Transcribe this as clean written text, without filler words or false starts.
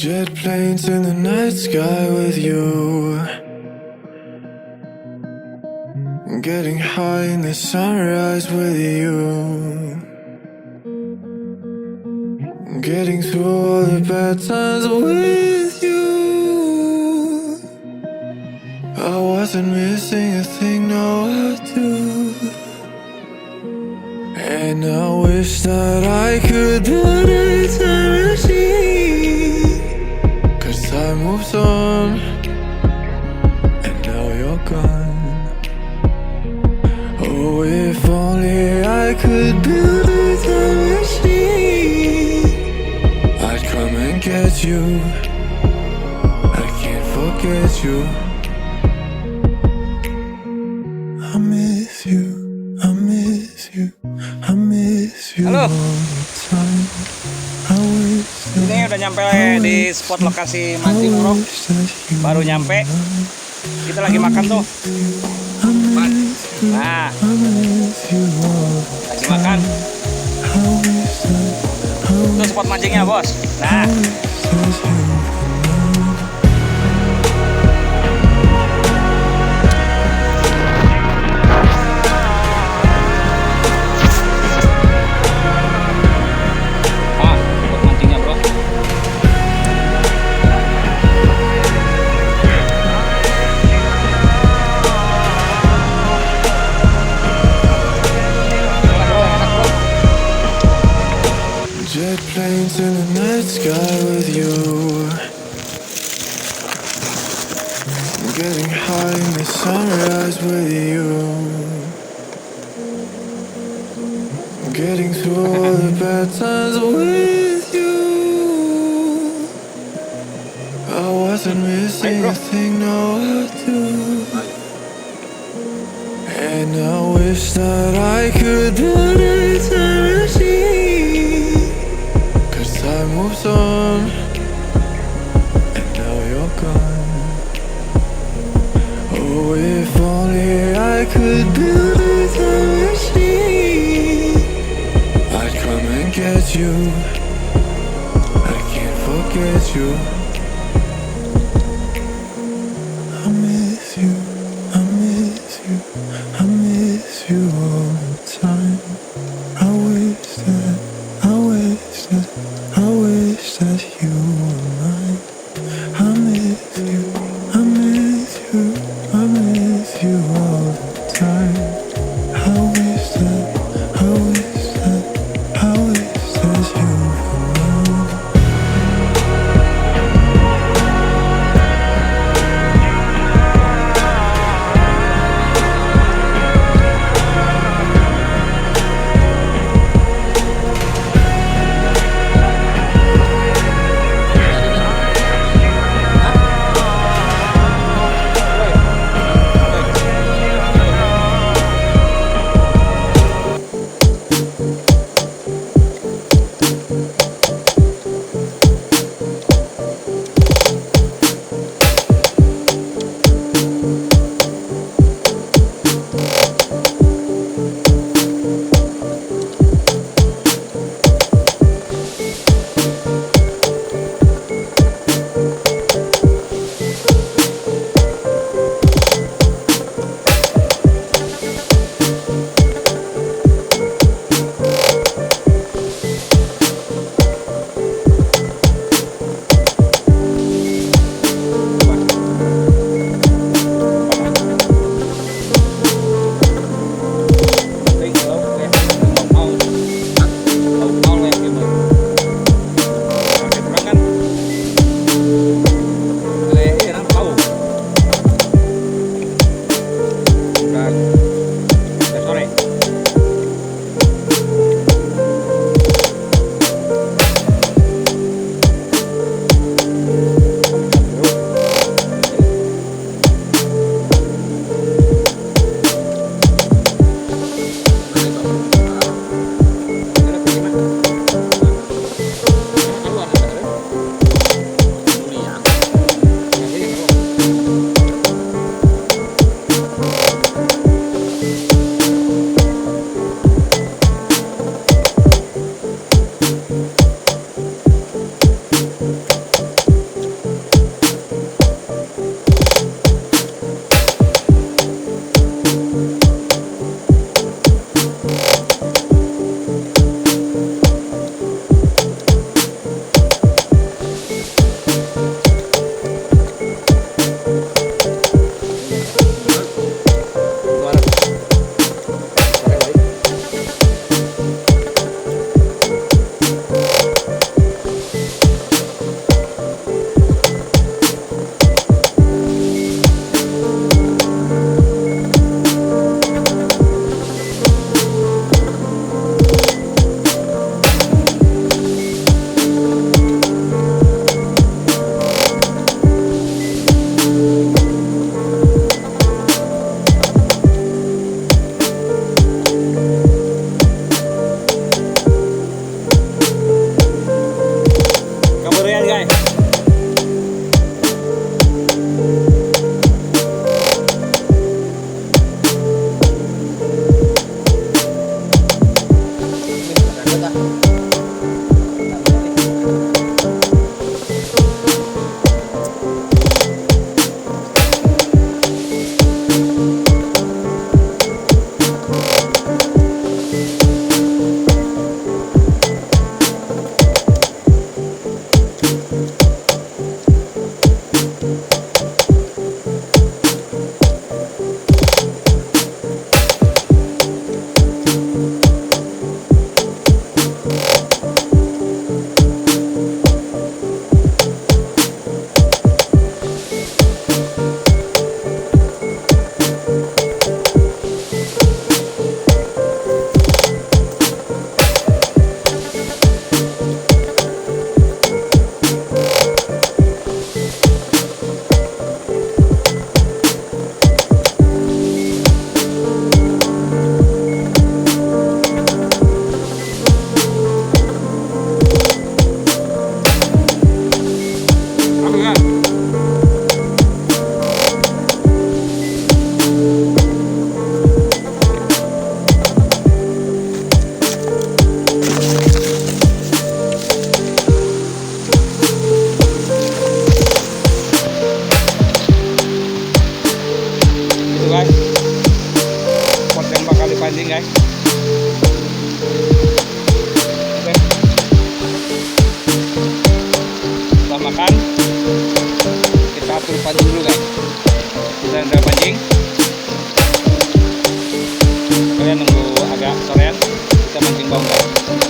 Jet planes in the night sky with you, getting high in the sunrise with you, getting through all the bad times with you. I wasn't missing a thing, no I do. And I wish that I could build a time machine, 'cause time moves on, and now you're gone. Oh, if only I could build a time machine, I'd come and get you. I can't forget you. I miss you, I miss you, I miss you. Halo. All the time. I wish that Ini udah nyampe di spot lokasi mancing bro. Baru nyampe. Kita lagi makan tuh. Nah, lagi makan. Itu spot mancingnya bos. Nah, spot mancingnya bro. Jet planes in the night sky with you, getting high in the sunrise with you, getting through all the bad times with you. I wasn't missing a thing, no I do. And I wish that I could build a time machine, 'cause time moves on, and now you're gone. Oh, if only I could build a time machine, I'd come and get you. I can't forget you. I miss you, I miss you, I miss you all the time. I wish that, I wish that, I wish that you were mine. I miss you, I miss you, I miss you all the time. I wish that, I wish that, I wish that you were mine. mancing guys. Oke. Setelah makan, kita atur pancing dulu guys. Kita udah pancing. Kalian nunggu agak sorean, kita mancing baung guys.